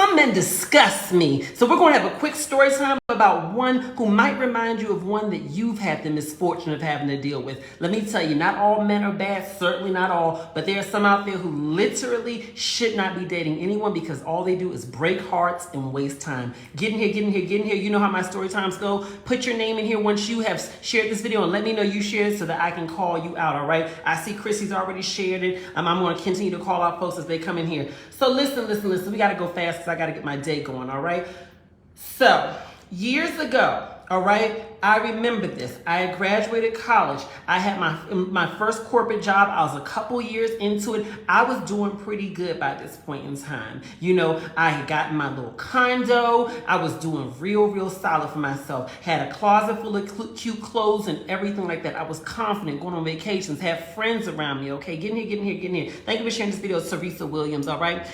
Some men disgust me. So we're going to have a quick story time about one who might remind you of one that you've had the misfortune of having to deal with. Let me tell you, not all men are bad, certainly not all, but there are some out there who literally should not be dating anyone because all they do is break hearts and waste time. Get in here, get in here, get in here. You know how my story times go. Put your name in here once you have shared this video and let me know you shared it so that I can call you out, all right? I see Chrissy's already shared it. I'm going to continue to call out folks as they come in here. So listen. We got to go fast because I got to get my day going, all right? So years ago, all right, I remember this. I had graduated college. I had my first corporate job. I was a couple years into it. I was doing pretty good by this point in time. You know, I had gotten my little condo. I was doing real solid for myself. Had a closet full of cute clothes and everything like that. I was confident going on vacations, had friends around me, okay? Get in here, get in here, get in here. Thank you for sharing this video, Teresa Williams, all right?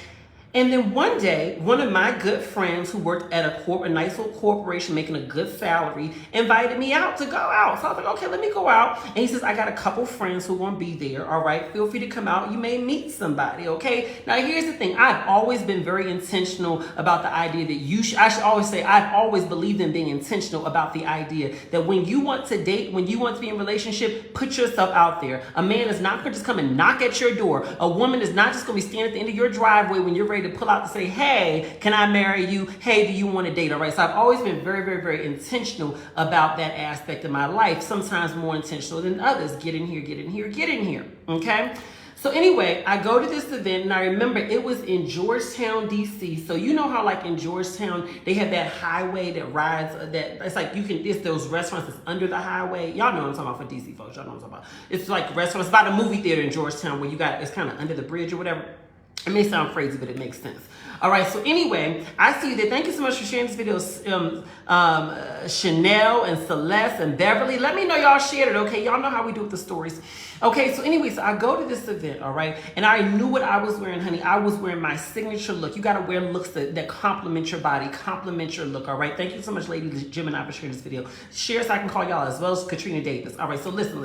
And then one day, one of my good friends who worked at a nice little corporation making a good salary invited me out to go out. So I was like, okay, let me go out. And he says, I got a couple friends who are going to be there. All right, feel free to come out. You may meet somebody, okay? Now, here's the thing. I've always been very intentional about the idea that I should always say, I've always believed in being intentional about the idea that when you want to date, when you want to be in a relationship, put yourself out there. A man is not going to just come and knock at your door. A woman is not just going to be standing at the end of your driveway when you're ready to pull out to say, hey, can I marry you? Hey, do you want to date? All right. So I've always been very intentional about that aspect of my life, sometimes more intentional than others. Get in here, get in here, get in here. Okay. So anyway, I go to this event and I remember it was in Georgetown, DC. So you know how like in Georgetown, they have that highway that rides, that it's like it's those restaurants that's under the highway. Y'all know what I'm talking about for DC folks. Y'all know what I'm talking about. It's like restaurants, it's about a movie theater in Georgetown where it's kind of under the bridge or whatever. It may sound crazy, but it makes sense. All right, so anyway, I see you there. Thank you so much for sharing this video, Chanel and Celeste and Beverly. Let me know y'all shared it, okay? Y'all know how we do with the stories. Okay, so anyway, so I go to this event, all right? And I knew what I was wearing, honey. I was wearing my signature look. You got to wear looks that complement your body, complement your look, all right? Thank you so much, Lady Gemini, for sharing this video. Share so I can call y'all as well as Katrina Davis. All right, so listen.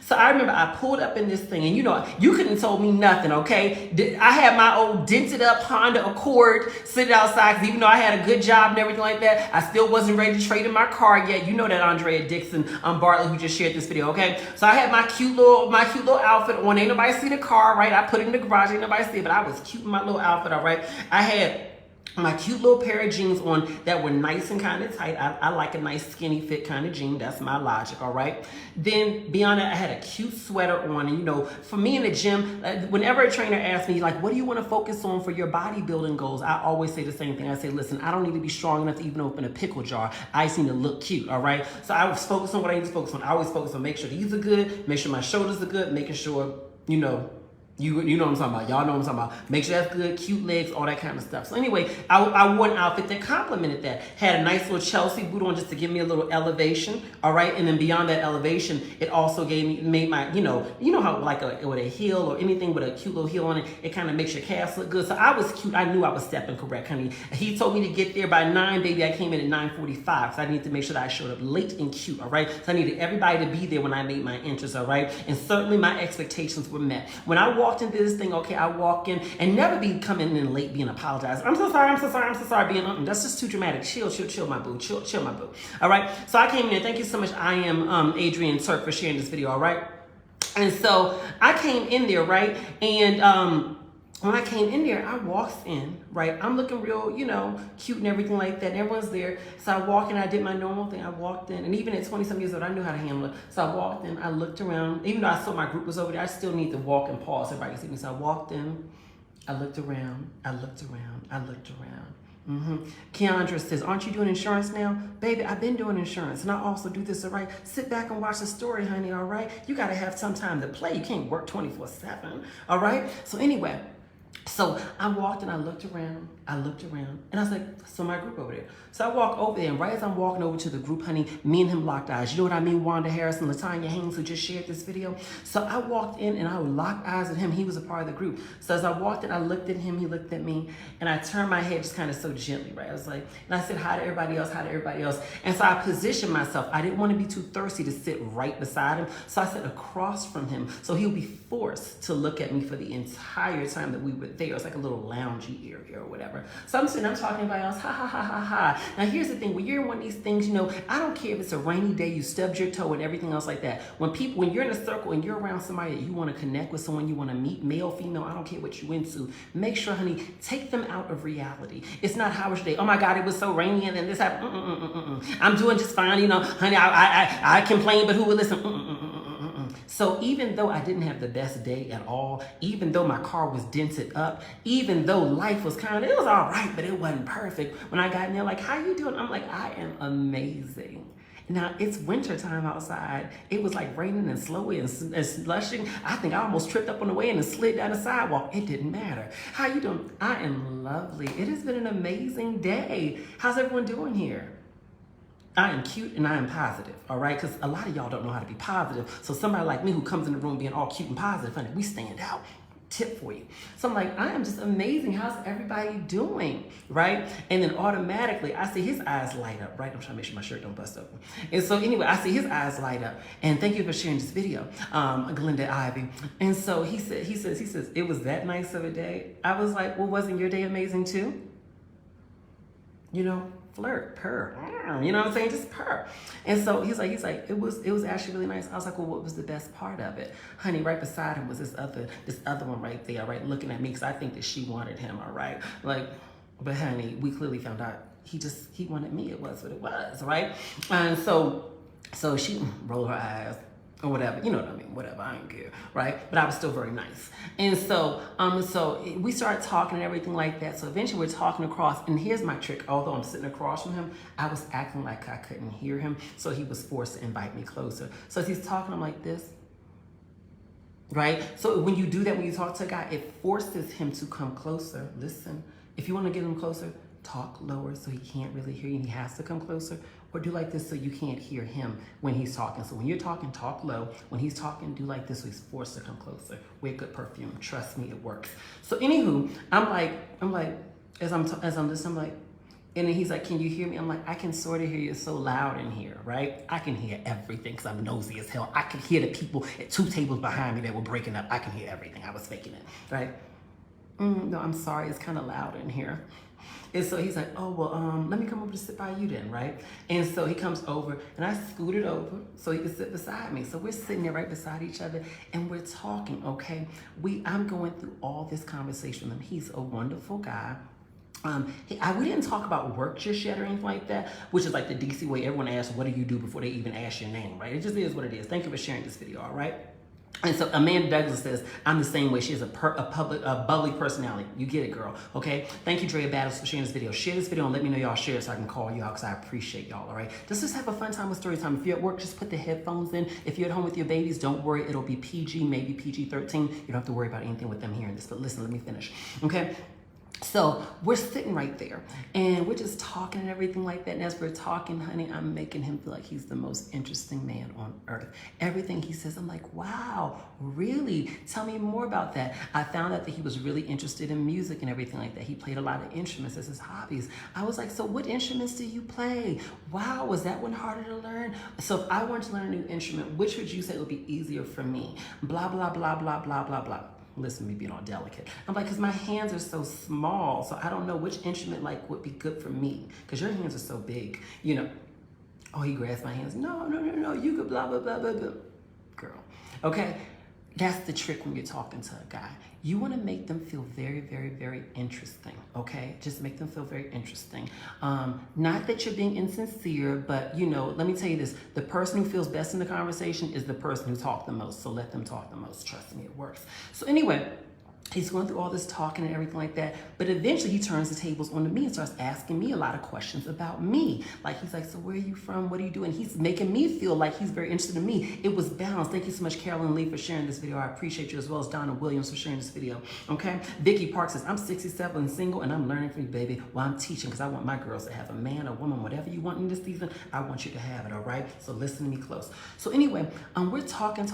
So I remember I pulled up in this thing, and you know, you couldn't have told me nothing, okay? I had my old dented up Honda Accord sitting outside, because even though I had a good job and everything like that, I still wasn't ready to trade in my car yet. You know that Andrea Dixon Bartlett who just shared this video, okay? So I had my cute little outfit on. Ain't nobody see the car, right? I put it in the garage, ain't nobody see it, but I was cute in my little outfit, all right? I had my cute little pair of jeans on that were nice and kind of tight. I like a nice skinny fit kind of jean. That's my logic, all right? Then beyond that, I had a cute sweater on. And you know, for me in the gym, whenever a trainer asks me, like, what do you want to focus on for your bodybuilding goals? I always say the same thing. I say, listen, I don't need to be strong enough to even open a pickle jar. I just need to look cute, all right? So I was focused on what I need to focus on. I always focus on make sure these are good, make sure my shoulders are good, making sure, you know what I'm talking about. Y'all know what I'm talking about. Make sure that's good, cute legs, all that kind of stuff. So anyway, I wore an outfit that complemented that. Had a nice little Chelsea boot on just to give me a little elevation, all right? And then beyond that elevation, it also made my, you know how like with a heel or anything with a cute little heel on it, it kind of makes your calves look good. So I was cute. I knew I was stepping correct, honey. He told me to get there by 9, baby. I came in at 9:45. So I needed to make sure that I showed up late and cute, all right? So I needed everybody to be there when I made my entrance, all right? And certainly my expectations were met. When I walked into this thing, okay, I walk in and never be coming in late being apologized. I'm so sorry being that's just too dramatic. Chill my boo. Chill my boo. All right. So I came in there. Thank you so much. I am Adrienne Turk for sharing this video. All right. And so I came in there, right? And when I came in there, I walked in, right? I'm looking real, cute and everything like that. And everyone's there. So I walked in, I did my normal thing. I walked in. And even at 20-some years old, I knew how to handle it. So I walked in, I looked around. Even though I saw my group was over there, I still need to walk and pause so everybody can see me. So I walked in, I looked around. Keandra says, aren't you doing insurance now? Baby, I've been doing insurance. And I also do this, all right? Sit back and watch the story, honey, all right? You got to have some time to play. You can't work 24/7, all right? So anyway, so I walked and I looked around, and I was like, so my group over there. So I walk over there, and right as I'm walking over to the group, honey, me and him locked eyes. You know what I mean? Wanda Harris and Latanya Haynes, who just shared this video. So I walked in and I locked eyes with him. He was a part of the group. So as I walked in, I looked at him, he looked at me, and I turned my head just kind of so gently, right? I was like, and I said, hi to everybody else, And so I positioned myself. I didn't want to be too thirsty to sit right beside him. So I sat across from him. So he'll be forced to look at me for the entire time that we were were there. It's like a little loungy area or whatever. So I'm sitting, I'm talking to everybody else, ha ha ha ha ha. Now here's the thing, when you're in one of these things, I don't care if it's a rainy day, you stubbed your toe and everything else like that. When you're in a circle and you're around somebody that you want to connect with, someone you want to meet, male, female, I don't care what you into, make sure, honey, take them out of reality. It's not how was your day? Oh my God, it was so rainy and then this happened. I'm doing just fine, honey, I complain, but who will listen? So even though I didn't have the best day at all, even though my car was dented up, even though life was it was all right, but it wasn't perfect. When I got in there, like, how you doing? I'm like, I am amazing. Now, it's winter time outside. It was like raining and slowy and slushing. I think I almost tripped up on the way and slid down the sidewalk. It didn't matter. How you doing? I am lovely. It has been an amazing day. How's everyone doing here? I am cute and I am positive, all right? Because a lot of y'all don't know how to be positive. So somebody like me who comes in the room being all cute and positive, honey, we stand out. Tip for you. So I'm like, I am just amazing. How's everybody doing, right? And then automatically, I see his eyes light up, right? I'm trying to make sure my shirt don't bust open. And so anyway, I see his eyes light up. And thank you for sharing this video, Glenda Ivy. And so he says, it was that nice of a day. I was like, well, wasn't your day amazing too? Flirt, purr, you know what I'm saying? Just purr. And so he's like, it was actually really nice. I was like, well, what was the best part of it? Honey, right beside him was this other one right there, right, looking at me, because I think that she wanted him, all right? Like, but honey, we clearly found out he wanted me. It was what it was, right? And so she rolled her eyes, or whatever, you know what I mean, whatever, I don't care, right? But I was still very nice. And so we started talking and everything like that. So eventually we're talking across, and here's my trick. Although I'm sitting across from him, I was acting like I couldn't hear him. So he was forced to invite me closer. So as he's talking, I'm like this, right? So when you do that, when you talk to a guy, it forces him to come closer. Listen, if you want to get him closer, talk lower so he can't really hear you and he has to come closer, or do like this so you can't hear him when he's talking. So when you're talking, talk low. When he's talking, do like this so he's forced to come closer. Wear good perfume. Trust me, it works. So anywho, I'm like, as I'm listening, I'm like, and then he's like, can you hear me? I'm like, I can sort of hear you. It's so loud in here, right? I can hear everything because I'm nosy as hell. I could hear the people at 2 tables behind me that were breaking up. I can hear everything. I was faking it, right? No, I'm sorry. It's kind of loud in here. And so he's like, oh, well, let me come over to sit by you then, right? And so he comes over, and I scooted over so he could sit beside me. So we're sitting there right beside each other, and we're talking, okay? I'm going through all this conversation with him. He's a wonderful guy. We didn't talk about work just yet or anything like that, which is like the DC way. Everyone asks, what do you do before they even ask your name, right? It just is what it is. Thank you for sharing this video, all right? And so Amanda Douglas says, I'm the same way. She has a bubbly personality. You get it, girl, okay? Thank you, Drea Battles, for sharing this video. Share this video and let me know y'all share it so I can call you out, because I appreciate y'all, all right? Just have a fun time with story time. If you're at work, just put the headphones in. If you're at home with your babies, don't worry. It'll be PG, maybe PG-13. You don't have to worry about anything with them hearing this. But listen, let me finish, okay? So we're sitting right there and we're just talking and everything like that. And as we're talking, honey, I'm making him feel like he's the most interesting man on earth. Everything he says, I'm like, wow, really? Tell me more about that. I found out that he was really interested in music and everything like that. He played a lot of instruments as his hobbies. I was like, so what instruments do you play? Wow, was that one harder to learn? So if I wanted to learn a new instrument, which would you say would be easier for me? Blah, blah, blah, blah, blah, blah, blah. Listen to me being all delicate. I'm like, because my hands are so small, so I don't know which instrument would be good for me, because your hands are so big, Oh, he grabs my hands. No, you could blah, blah, blah, blah, blah. Girl, okay? That's the trick when you're talking to a guy. You want to make them feel very, very, very interesting, okay? Just make them feel very interesting. Not that you're being insincere, but, let me tell you this. The person who feels best in the conversation is the person who talked the most, so let them talk the most. Trust me, it works. So anyway, he's going through all this talking and everything like that, but eventually he turns the tables onto me and starts asking me a lot of questions about me. Like, he's like, so where are you from? What do you do? And he's making me feel like he's very interested in me. It was balanced. Thank you so much, Carolyn Lee, for sharing this video. I appreciate you, as well as Donna Williams for sharing this video, okay? Vicky Park says, I'm 67 and single, and I'm learning from you, baby, while I'm teaching, because I want my girls to have a man, a woman, whatever you want in this season, I want you to have it, all right? So listen to me close. So anyway, we're talking.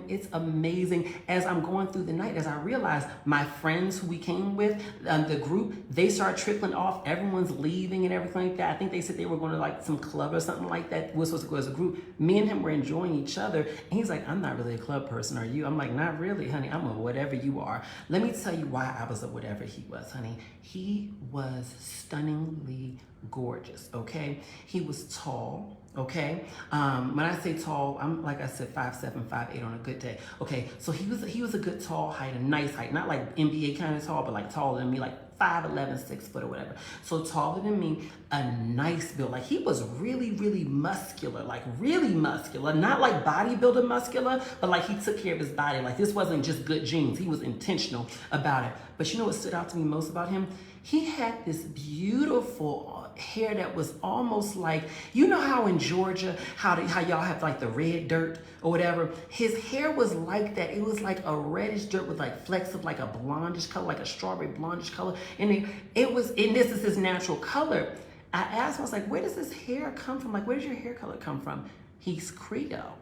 It's amazing. As I'm going through the night, as I realize realized my friends who we came with, the group, they start trickling off. Everyone's leaving and everything like that. I think they said they were going to like some club or something like that. We're supposed to go as a group. Me and him were enjoying each other. And he's like, I'm not really a club person, are you? I'm like, not really, honey. I'm a whatever you are. Let me tell you why I was a whatever he was, honey. He was stunningly gorgeous, okay? He was tall. Okay, when I say tall, I'm like I said, 5'7", 5'8" on a good day. Okay, so he was a good tall height, a nice height, not like NBA kind of tall, but like taller than me, like 5'11", 6 foot or whatever. So taller than me, a nice build. Like he was really, really muscular, like really muscular, not like bodybuilder muscular, but like he took care of his body. Like this wasn't just good genes. He was intentional about it. But you know what stood out to me most about him? He had this beautiful hair that was almost like, you know how in Georgia, how y'all have like the red dirt or whatever? His hair was like that. It was like a reddish dirt with like flecks of like a blondish color, like a strawberry blondish color. And this is his natural color. I asked him, I was like, where does this hair come from? Like, where does your hair color come from? He's Creole.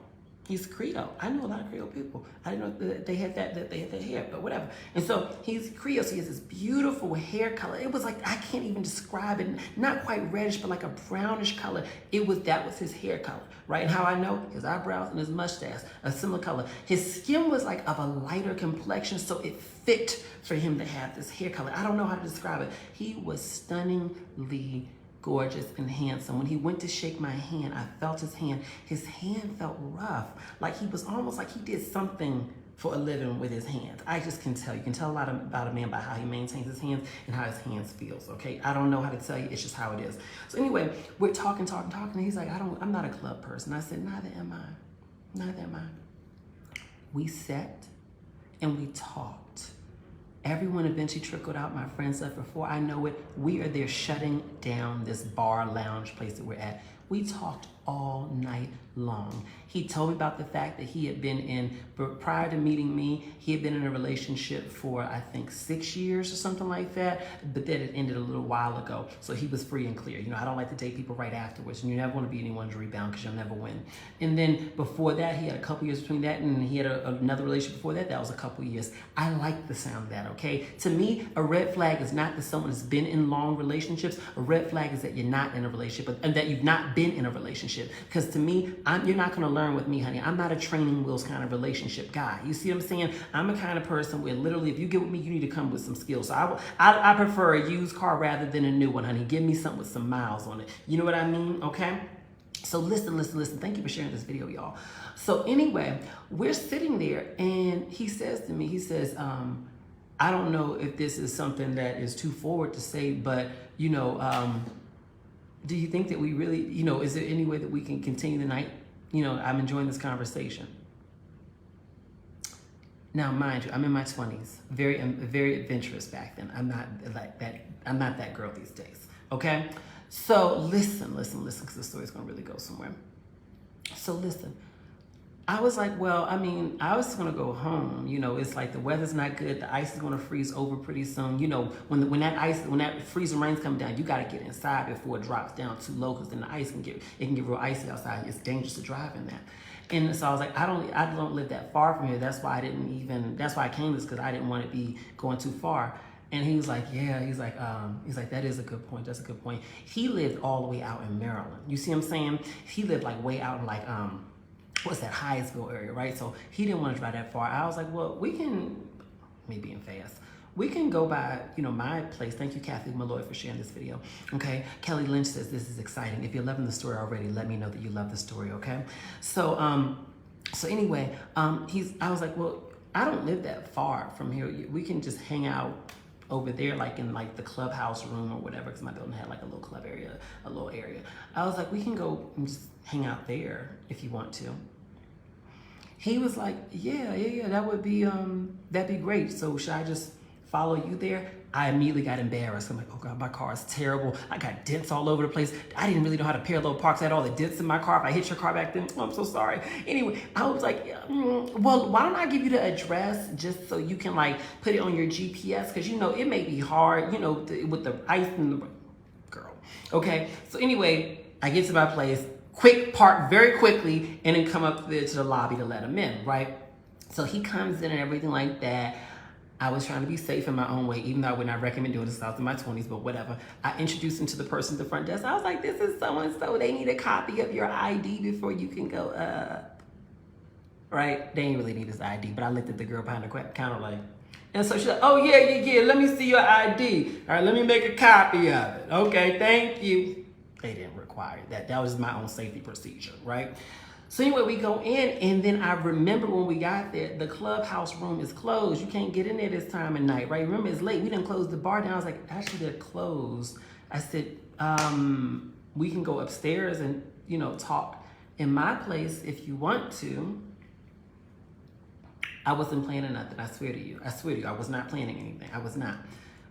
He's Creole. I know a lot of Creole people. I didn't know that they had that hair, but whatever. And so he's Creole, so he has this beautiful hair color. It was like, I can't even describe it. Not quite reddish, but like a brownish color. That was his hair color, right? And how I know? His eyebrows and his mustache, a similar color. His skin was like of a lighter complexion, so it fit for him to have this hair color. I don't know how to describe it. He was stunningly gorgeous and handsome. When he went to shake my hand, I felt his hand. His hand felt rough. Like he was almost like he did something for a living with his hands. I just can tell. You can tell a lot about a man by how he maintains his hands and how his hands feels, okay? I don't know how to tell you. It's just how it is. So anyway, we're talking, and he's like, I'm not a club person. I said, neither am I. Neither am I. We sat and we talked. Everyone eventually trickled out. My friends left before I know it. We are there shutting down this bar lounge place that we're at. We talked all night long. He told me about the fact that he had been prior to meeting me, he had been in a relationship for, I think, 6 years or something like that, but that it ended a little while ago. So he was free and clear. You know, I don't like to date people right afterwards, and you never want to be anyone's rebound because you'll never win. And then before that, he had a couple years between that, and he had another relationship before that. That was a couple years. I like the sound of that, okay? To me, a red flag is not that someone has been in long relationships. A red flag is that you're not in a relationship, and that you've not been in a relationship. Because to me, you're not going to learn with me, honey. I'm not a training wheels kind of relationship guy. You see what I'm saying? I'm a kind of person where literally, if you get with me, you need to come with some skills. So I prefer a used car rather than a new one, honey. Give me something with some miles on it. You know what I mean? Okay? So listen. Thank you for sharing this video, y'all. So anyway, we're sitting there, and he says to me, I don't know if this is something that is too forward to say, but, you know, do you think that we really, you know, is there any way that we can continue the night? You know, I'm enjoying this conversation. Now, mind you, I'm in my 20s, very adventurous back then. I'm not like that. I'm not that girl these days. Okay. So listen, because the story's gonna really go somewhere. So listen, I was like, well, I mean, I was gonna go home. You know, it's like the weather's not good. The ice is gonna freeze over pretty soon. You know, when that freezing rain's come down, you gotta get inside before it drops down too low, because then the ice can get real icy outside. It's dangerous to drive in that. And so I was like, I don't live that far from here. That's why I came this, because I didn't want to be going too far. And he was like, yeah, he's like, that is a good point. That's a good point. He lived all the way out in Maryland. You see what I'm saying? He lived like way out in like, what's that, Hyattsville area, right? So he didn't want to drive that far. I was like, well, we can, me being fast, we can go by, you know, my place. Thank you, Kathy Malloy, for sharing this video. Okay, Kelly Lynch says this is exciting. If you're loving the story already, let me know that you love the story. Okay, so anyway, I was like, well, I don't live that far from here. We can just hang out over there, like in like the clubhouse room or whatever, because my building had like a little club area, a little area. I was like, we can go and just hang out there if you want to. He was like, yeah, that would be, that'd be great. So should I just follow you there? I immediately got embarrassed. I'm like, oh God, my car is terrible. I got dents all over the place. I didn't really know how to parallel park. I had all the dents in my car. If I hit your car back then, oh, I'm so sorry. Anyway, I was like, well, why don't I give you the address just so you can like put it on your GPS? Because, you know, it may be hard, you know, with the ice and the girl. Okay. So anyway, I get to my place, quick park very quickly, and then come up to the lobby to let him in, right? So he comes in and everything like that. I was trying to be safe in my own way, even though I would not recommend doing this. I was in my 20s, but whatever. I introduced him to the person at the front desk. I was like, this is so-and-so. They need a copy of your ID before you can go up. Right? They didn't really need his ID, but I looked at the girl behind the counter like, and so she's like, oh, yeah, let me see your ID. All right, let me make a copy of it. Okay, thank you. They didn't require that. That was my own safety procedure, right? So anyway, we go in, and then I remember when we got there, the clubhouse room is closed. You can't get in there this time of night, right? Remember, it's late. We didn't close the bar down. I was like, actually, they're closed. I said, we can go upstairs and, talk in my place if you want to. I wasn't planning nothing. I swear to you. I was not planning anything. I was not.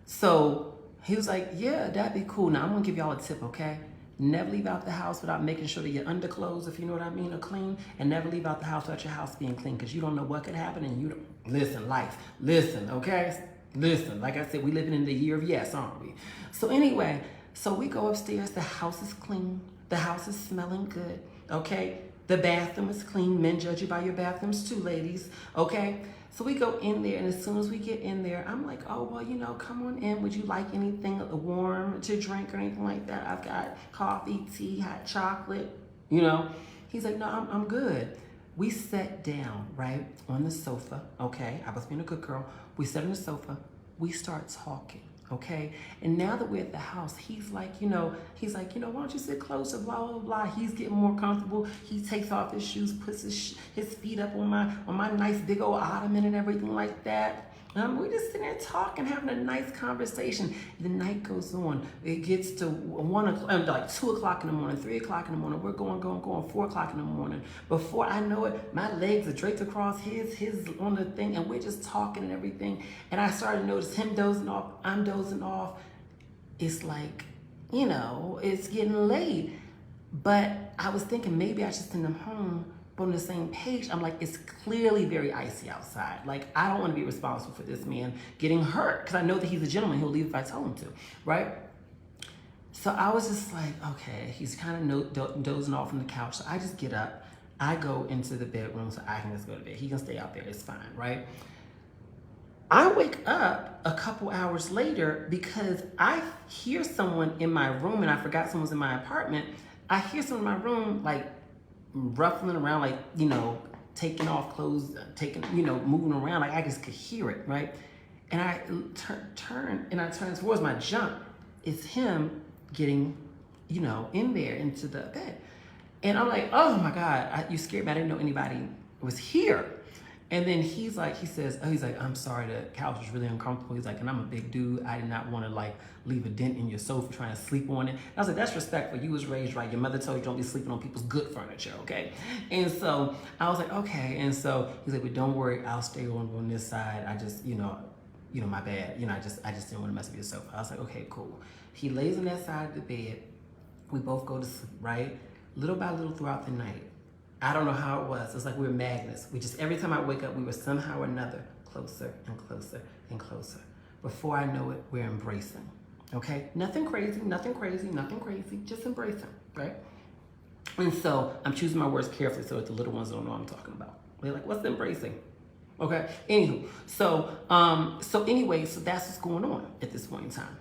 So he was like, yeah, that'd be cool. Now, I'm going to give y'all a tip, okay? Never leave out the house without making sure that your underclothes, if you know what I mean, are clean. And never leave out the house without your house being clean, because you don't know what could happen. And you don't. Listen, life. Listen, okay? Listen. Like I said, we living in the year of yes, aren't we? So anyway, so we go upstairs. The house is clean. The house is smelling good, okay? The bathroom is clean. Men judge you by your bathrooms too, ladies, okay? So we go in there, and as soon as we get in there, I'm like, oh, well, come on in. Would you like anything warm to drink or anything like that? I've got coffee, tea, hot chocolate, He's like, no, I'm good. We sat down, right, on the sofa, okay? I was being a good girl. We sat on the sofa. We start talking. Okay, and now that we're at the house, he's like, why don't you sit closer, blah, blah, blah. He's getting more comfortable. He takes off his shoes, puts his feet up on my nice big old ottoman and everything like that. We're just sitting there talking, having a nice conversation. The night goes on. It gets to 1 o'clock, like 2 o'clock in the morning, 3 o'clock in the morning. We're going, 4 o'clock in the morning. Before I know it, my legs are draped across his on the thing, and we're just talking and everything. And I started to notice him dozing off, I'm dozing off. It's like, it's getting late. But I was thinking maybe I should send him home. But on the same page, I'm like, it's clearly very icy outside. Like, I don't want to be responsible for this man getting hurt, because I know that he's a gentleman. He'll leave if I tell him to, right? So I was just like, okay, he's kind of dozing off on the couch. So I just get up. I go into the bedroom so I can just go to bed. He can stay out there. It's fine, right? I wake up a couple hours later because I hear someone in my room, and I forgot someone's in my apartment. I hear someone in my room, like, ruffling around, like, taking off clothes, moving around. Like, I just could hear it, right? And I turn towards my jump. It's him getting, in there into the bed. And I'm like, oh my God, you scared me. I didn't know anybody was here. And then he says, I'm sorry, the couch was really uncomfortable. He's like, and I'm a big dude. I did not want to leave a dent in your sofa trying to sleep on it. And I was like, that's respectful. You was raised right. Your mother told you don't be sleeping on people's good furniture, okay? And so I was like, okay. And so he's like, but don't worry, I'll stay on this side. I just, my bad. I just didn't want to mess with your sofa. I was like, okay, cool. He lays on that side of the bed. We both go to sleep, right? Little by little throughout the night. I don't know how it was. It's like we were magnets. Every time I wake up, we were somehow or another closer and closer and closer. Before I know it, we're embracing. Okay? Nothing crazy, just embracing, right? And so I'm choosing my words carefully so that the little ones don't know what I'm talking about. They're like, what's embracing? Okay? Anywho, so that's what's going on at this point in time.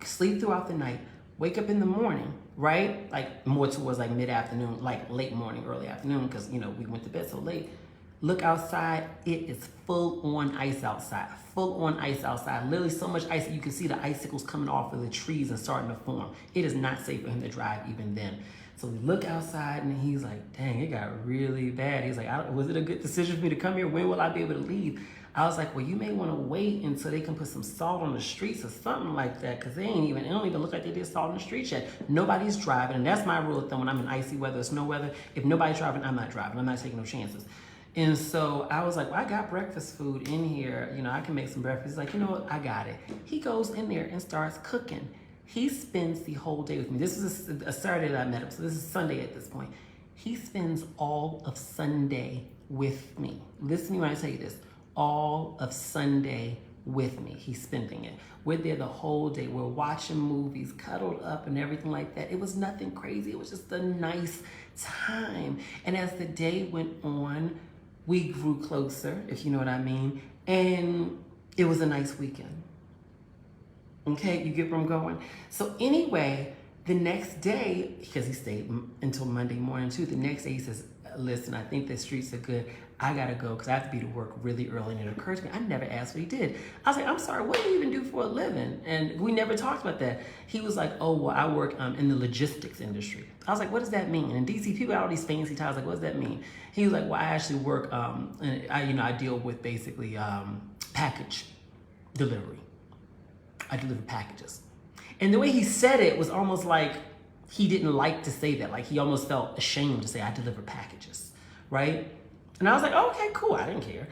Sleep throughout the night. Wake up in the morning, right? Like more towards like mid-afternoon, like late morning, early afternoon, because, we went to bed so late. Look outside. It is full on ice outside. Full on ice outside. Literally so much ice that you can see the icicles coming off of the trees and starting to form. It is not safe for him to drive even then. So we look outside, and he's like, dang, it got really bad. He's like, was it a good decision for me to come here? When will I be able to leave? I was like, well, you may want to wait until they can put some salt on the streets or something like that, because it don't even look like they did salt on the streets yet. Nobody's driving, and that's my rule of thumb when I'm in icy weather, snow weather. If nobody's driving, I'm not driving. I'm not taking no chances. And so I was like, well, I got breakfast food in here. I can make some breakfast. He's like, you know what? I got it. He goes in there and starts cooking. He spends the whole day with me. This is a Saturday that I met him, so this is Sunday at this point. He spends all of Sunday with me. Listen to me when I tell you this. All of Sunday with me. He's spending it. We're there the whole day. We're watching movies, cuddled up and everything like that. It was nothing crazy. It was just a nice time. And as the day went on, we grew closer, if you know what I mean. And It was a nice weekend. Okay, you get where I'm going? So anyway, the next day, because he stayed until Monday morning too, the next day he says, listen, I think the streets are good. I gotta go because I have to be to work really early. And it occurred to me, I never asked what he did. I was like, I'm sorry, what do you even do for a living? And we never talked about that. He was like, oh, well, I work in the logistics industry. I was like, what does that mean? And in DC, people have all these fancy titles. Like, what does that mean? He was like, well, I actually work, and I deal with basically package delivery. I deliver packages. And the way he said it was almost like he didn't like to say that. Like he almost felt ashamed to say, I deliver packages, right? And I was like, oh, okay, cool. I didn't care,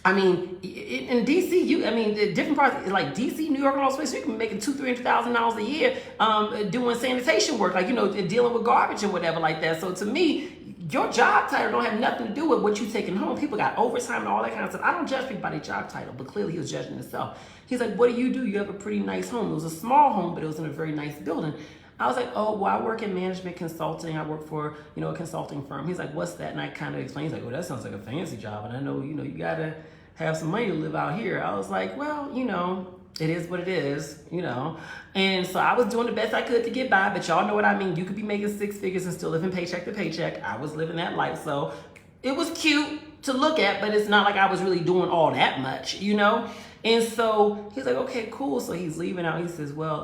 I mean, in DC, the different parts, like DC, New York, and all those places, you can be making $200,000-$300,000 a year doing sanitation work, like, dealing with garbage and whatever like that. So to me, your job title don't have nothing to do with what you taking home. People got overtime and all that kind of stuff. I don't judge people by their job title, but clearly he was judging himself. He's like, what do? You have a pretty nice home. It was a small home, but it was in a very nice building. I was like, oh, well, I work in management consulting. I work for, a consulting firm. He's like, what's that? And I kind of explained, he's like, well, that sounds like a fancy job. And I know, you got to have some money to live out here. I was like, well, it is what it is, And so I was doing the best I could to get by, but y'all know what I mean. You could be making six figures and still living paycheck to paycheck. I was living that life. So it was cute to look at, but it's not like I was really doing all that much, And so he's like, okay, cool. So he's leaving out. He says, well,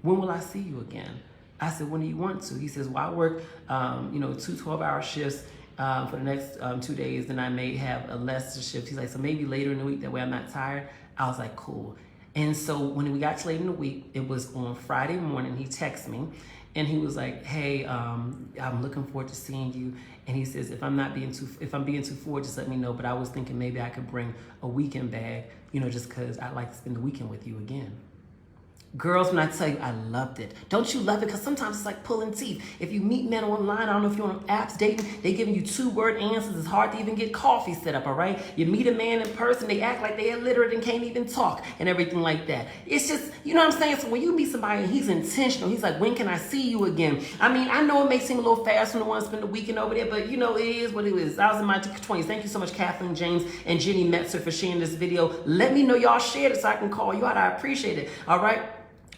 when will I see you again? I said, when do you want to? He says, well, I work, 2 12-hour shifts for the next 2 days. Then I may have a lesser shift. He's like, so maybe later in the week, that way I'm not tired. I was like, cool. And so when we got to late in the week, it was on Friday morning, he texted me and he was like, hey, I'm looking forward to seeing you. And he says, if I'm being too forward, just let me know. But I was thinking maybe I could bring a weekend bag, just because I'd like to spend the weekend with you again. Girls, when I tell you, I loved it. Don't you love it? Because sometimes it's like pulling teeth. If you meet men online, I don't know if you're on apps dating, they giving you 2-word answers. It's hard to even get coffee set up, all right? You meet a man in person, they act like they're illiterate and can't even talk and everything like that. It's just, you know what I'm saying? So when you meet somebody and he's intentional, he's like, when can I see you again? I mean, I know it may seem a little fast when the one spend the weekend over there, but it is what it is. I was in my 20s. Thank you so much, Kathleen James and Jenny Metzer, for sharing this video. Let me know y'all shared it so I can call you out. I appreciate it, all right?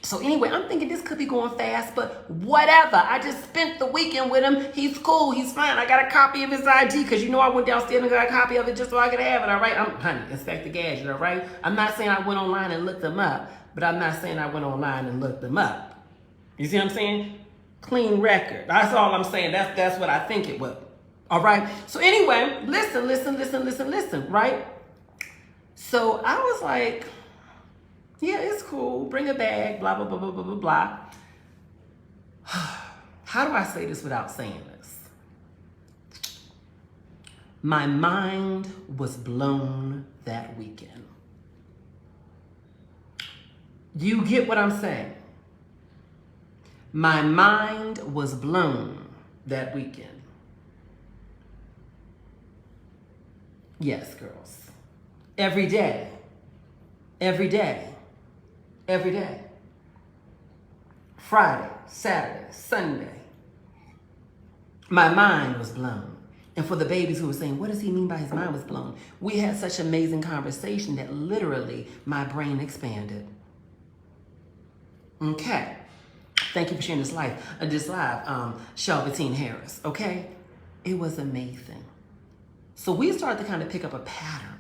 So anyway, I'm thinking this could be going fast, but whatever. I just spent the weekend with him. He's cool. He's fine. I got a copy of his ID because I went downstairs and got a copy of it just so I could have it, all right? Honey, Inspector Gadget, all right? I'm not saying I went online and looked them up, but I'm not saying I went online and looked them up. You see what I'm saying? Clean record. That's all I'm saying. That's what I think it was. All right? So anyway, listen, right? So I was like, yeah, it's cool. Bring a bag, blah, blah, blah, blah, blah, blah, blah. How do I say this without saying this? My mind was blown that weekend. You get what I'm saying? My mind was blown that weekend. Yes, girls. Every day. Every day. Every day. Friday, Saturday, Sunday. My mind was blown. And for the babies who were saying, what does he mean by his mind was blown? We had such amazing conversation that literally my brain expanded. Okay. Thank you for sharing this live, Shelvatine Harris, okay? It was amazing. So we started to kind of pick up a pattern.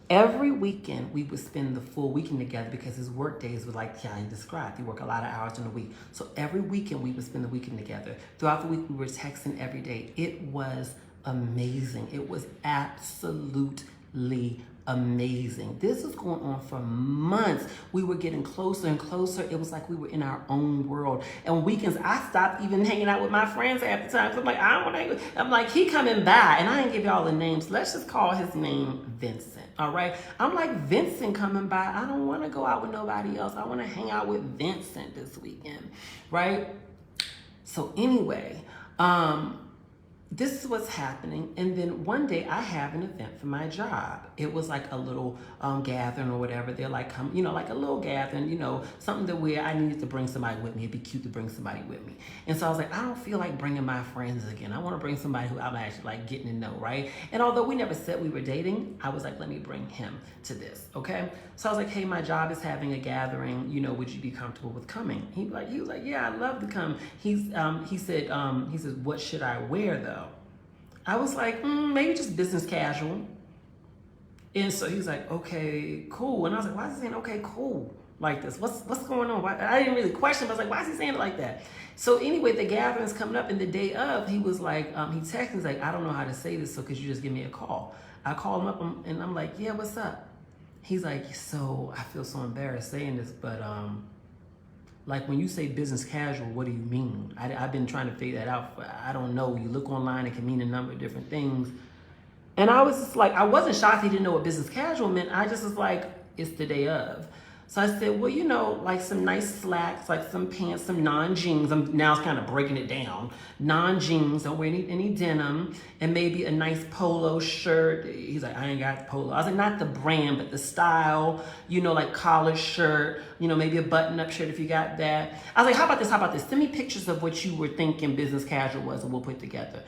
Every weekend, we would spend the full weekend together because his work days were like Kiani described. He worked a lot of hours in a week. So every weekend, we would spend the weekend together. Throughout the week, we were texting every day. It was amazing. It was absolutely amazing. This was going on for months. We were getting closer and closer. It was like we were in our own world. And on weekends, I stopped even hanging out with my friends half the time. So I'm like, I don't want to hang with. I'm like, he coming by, and I ain't give y'all the names. Let's just call his name Vincent. All right. I'm like, Vincent coming by. I don't want to go out with nobody else. I want to hang out with Vincent this weekend. Right. So anyway, this is what's happening. And then one day I have an event for my job. It was like a little gathering or whatever. They're like, come, you know, like a little gathering, you know, something that where I needed to bring somebody with me. It'd be cute to bring somebody with me. And so I was like, I don't feel like bringing my friends again. I want to bring somebody who I'm actually like getting to know, right? And although we never said we were dating, I was like, let me bring him to this, okay? So I was like, hey, my job is having a gathering. You know, would you be comfortable with coming? He was like, yeah, I'd love to come. He said, what should I wear though? I was like, maybe just business casual. And so he was like, okay, cool. And I was like, why is he saying, okay, cool, like this? What's going on? I didn't really question, but I was like, why is he saying it like that? So anyway, the gathering's coming up, and the day of, he was like, he texted me, he's like, I don't know how to say this, so could you just give me a call? I called him up, and I'm like, yeah, what's up? He's like, so I feel so embarrassed saying this, but like when you say business casual, what do you mean? I've been trying to figure that out. I don't know. You look online, it can mean a number of different things. And I was just like, I wasn't shocked he didn't know what business casual meant. I just was like, it's the day of. So I said, well, you know, like some nice slacks, like some pants, some non-jeans. I'm now kind of breaking it down. Non-jeans, don't wear any denim, and maybe a nice polo shirt. He's like, I ain't got polo. I was like, not the brand, but the style, you know, like collar shirt, you know, maybe a button-up shirt if you got that. I was like, how about this? Send me pictures of what you were thinking business casual was, and we'll put it together.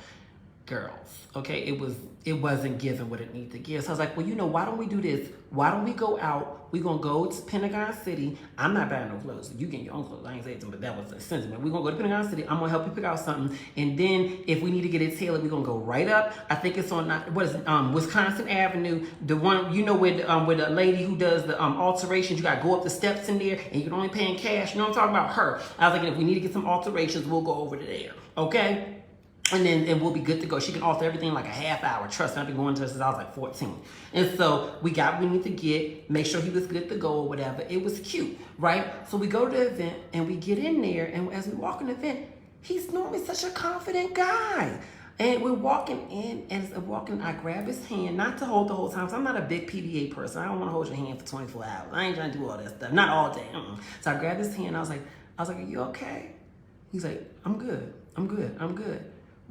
Girls, okay, it wasn't giving what it needed to give. So I was like, well, you know, why don't we do this? Why don't we go out? We're gonna go to Pentagon City. I'm not buying no clothes. You getting your own clothes. I ain't saying something, but that was a sentiment. We're gonna go to Pentagon City. I'm gonna help you pick out something. And then if we need to get it tailored, we're gonna go right up. I think it's on Wisconsin Avenue. The one, you know, where the lady who does the alterations, you gotta go up the steps in there, and you can only pay in cash. You know what I'm talking about? Her. I was like, if we need to get some alterations, we'll go over to there. Okay? And we'll be good to go. She can alter everything in like a half hour. Trust me, I've been going to her since I was like 14. And so we need to get, make sure he was good to go or whatever. It was cute, right? So we go to the event and we get in there, and as we walk in the event, he's normally such a confident guy. And we're walking in, and as I'm walking, I grab his hand, not to hold the whole time, because I'm not a big PDA person. I don't want to hold your hand for 24 hours. I ain't trying to do all that stuff. Not all day. So I grabbed his hand. I was like, are you okay? He's like, I'm good.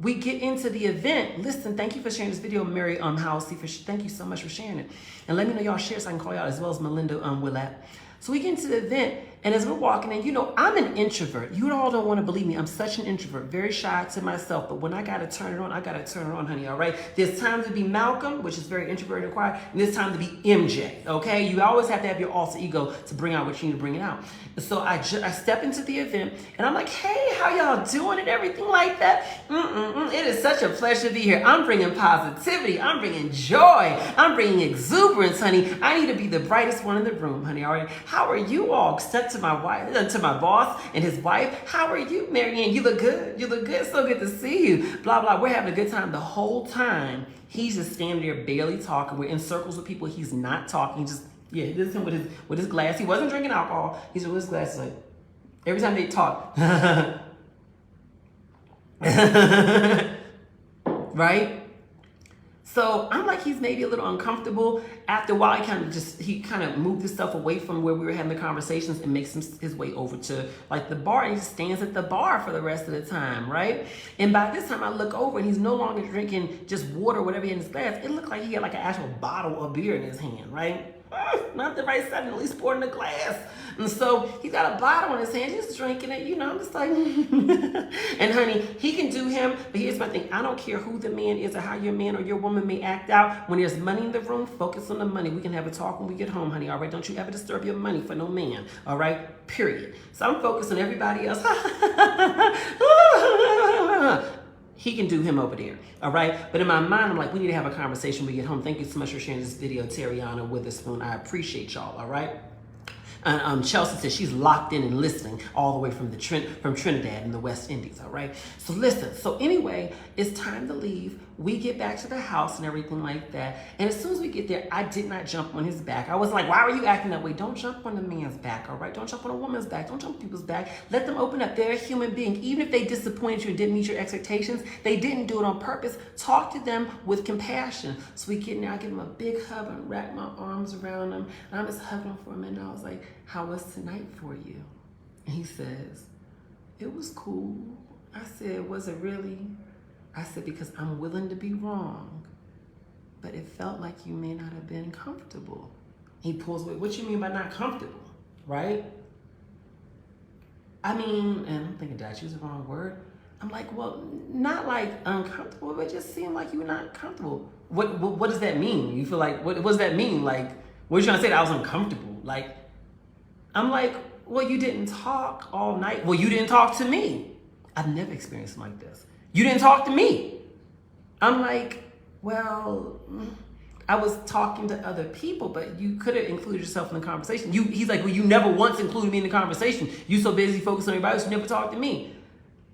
We get into the event. Listen, thank you for sharing this video, Mary Housey. Thank you so much for sharing it. And let me know y'all share so I can call y'all, as well as Melinda Willett. So we get into the event, and as we're walking in, you know, I'm an introvert. You all don't want to believe me. I'm such an introvert, very shy to myself. But when I got to turn it on, I got to turn it on, honey, all right? There's time to be Malcolm, which is very introverted and quiet, and there's time to be MJ, okay? You always have to have your alter ego to bring out what you need to bring it out. So I step into the event, and I'm like, hey, how y'all doing and everything like that? It is such a pleasure to be here. I'm bringing positivity. I'm bringing joy. I'm bringing exuberance, honey. I need to be the brightest one in the room, honey, all right? How are you all? Step to my wife, to my boss and his wife. How are you, Marianne? You look good. You look good. So good to see you. Blah, blah. We're having a good time the whole time. He's just standing there barely talking. We're in circles with people. He's not talking. Just, yeah, this is him with his glass. He wasn't drinking alcohol. He's with his glasses like, every time they talk. Right? So I'm like, he's maybe a little uncomfortable. After a while, he kind of moved himself away from where we were having the conversations and makes his way over to like the bar. And he stands at the bar for the rest of the time, right? And by this time I look over and he's no longer drinking just water or whatever in his glass. It looked like he had like an actual bottle of beer in his hand, right? Not the right side, at least pouring the glass. And so he's got a bottle in his hand, he's drinking it, you know, I'm just like, and honey, he can do him, but here's my thing, I don't care who the man is or how your man or your woman may act out. When there's money in the room, focus on the money. We can have a talk when we get home, honey, all right? Don't you ever disturb your money for no man, all right? Period. So I'm focused on everybody else. He can do him over there, all right? But in my mind, I'm like, we need to have a conversation when we get home. Thank you so much for sharing this video, Terriana Witherspoon. I appreciate y'all, all right? Chelsea says she's locked in and listening all the way from Trinidad in the West Indies, all right? So listen, so anyway, it's time to leave. We get back to the house and everything like that. And as soon as we get there, I did not jump on his back. I was like, why were you acting that way? Don't jump on the man's back, all right? Don't jump on a woman's back. Don't jump on people's back. Let them open up. They're a human being. Even if they disappointed you and didn't meet your expectations, they didn't do it on purpose. Talk to them with compassion. So we get in there, I give him a big hug and wrap my arms around him. And I'm just hugging him for a minute. And I was like, how was tonight for you? And he says, it was cool. I said, was it really? I said, because I'm willing to be wrong, but it felt like you may not have been comfortable. He pulls away. What you mean by not comfortable, right? I mean, and I'm thinking, did I choose the wrong word? I'm like, well, not like uncomfortable, but it just seemed like you were not comfortable. What does that mean? You feel like, what does that mean? Like, what are you trying to say that I was uncomfortable? Like, I'm like, well, you didn't talk all night. Well, you didn't talk to me. I've never experienced something like this. You didn't talk to me. I'm like, well, I was talking to other people, but you could have included yourself in the conversation. He's like, well, you never once included me in the conversation. You so busy focused on everybody else, you never talked to me.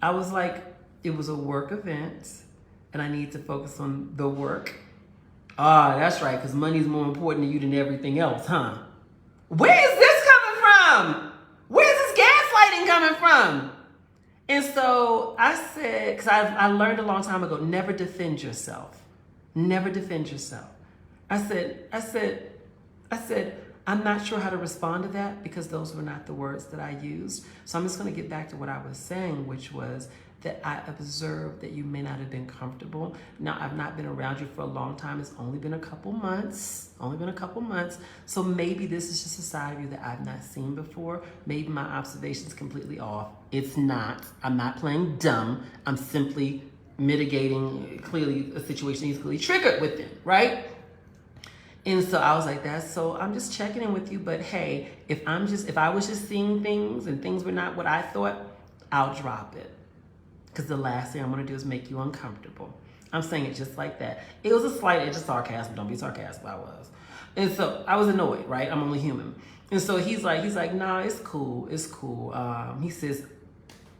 I was like, it was a work event, and I need to focus on the work. Ah, that's right, because money's more important to you than everything else, huh? Where is this coming from? Where's this gaslighting coming from? And so I said, because I learned a long time ago, never defend yourself. Never defend yourself. I said, I'm not sure how to respond to that because those were not the words that I used. So I'm just going to get back to what I was saying, which was that I observed that you may not have been comfortable. Now, I've not been around you for a long time. It's only been a couple months. So maybe this is just a side of you that I've not seen before. Maybe my observation's completely off. It's not. I'm not playing dumb. I'm simply mitigating clearly a situation he's clearly triggered with him, right? And so I was like, so I'm just checking in with you, but hey, if I was just seeing things and things were not what I thought, I'll drop it. Because the last thing I'm gonna do is make you uncomfortable. I'm saying it just like that. It was a slight edge of sarcasm, don't be sarcastic, I was. And so I was annoyed, right? I'm only human. And so he's like, nah, it's cool. He says,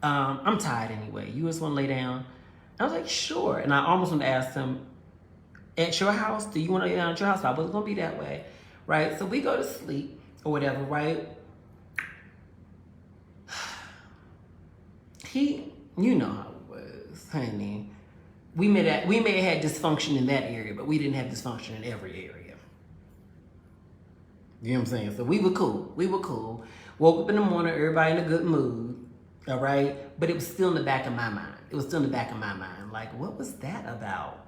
I'm tired anyway. You just wanna lay down? I was like, sure. And I almost want to ask him, at your house, do you want to lay down at your house? I wasn't going to be that way, right? So we go to sleep or whatever, right? You know how it was, honey. We may have had dysfunction in that area, but we didn't have dysfunction in every area. You know what I'm saying? So we were cool. Woke up in the morning, everybody in a good mood, all right? But it was still in the back of my mind. Like, what was that about?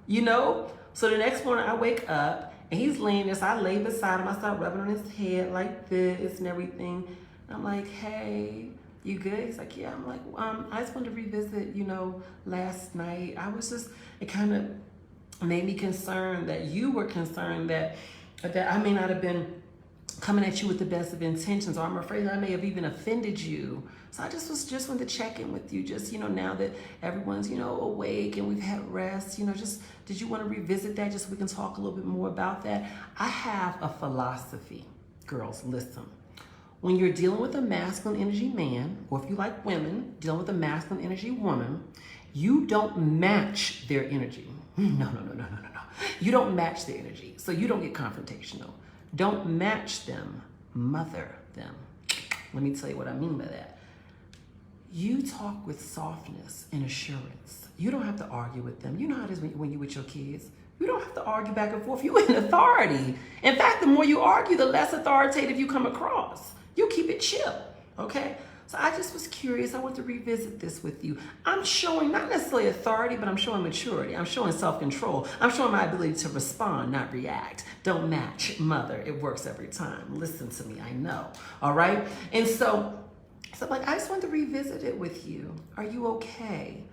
You know? So the next morning I wake up and he's laying there. So I lay beside him. I start rubbing on his head like this and everything. And I'm like, hey, you good? He's like, yeah. I'm like, I just wanted to revisit, last night. It kind of made me concerned that you were concerned that I may not have been coming at you with the best of intentions, or I'm afraid that I may have even offended you. So I just wanted to check in with you, just, now that everyone's, awake and we've had rest, did you want to revisit that just so we can talk a little bit more about that? I have a philosophy, girls, listen. When you're dealing with a masculine energy man, or if you like women, dealing with a masculine energy woman, you don't match their energy. No. You don't match their energy, so you don't get confrontational. Don't match them, mother them. Let me tell you what I mean by that. You talk with softness and assurance. You don't have to argue with them. You know how it is when you're with your kids. You don't have to argue back and forth. You're in authority. In fact, the more you argue, the less authoritative you come across. You keep it chill, okay? So I just was curious. I want to revisit this with you. I'm showing not necessarily authority, but I'm showing maturity. I'm showing self-control. I'm showing my ability to respond, not react. Don't match, mother. It works every time. Listen to me. I know. All right? And so I'm like, I just wanted to revisit it with you. Are you okay?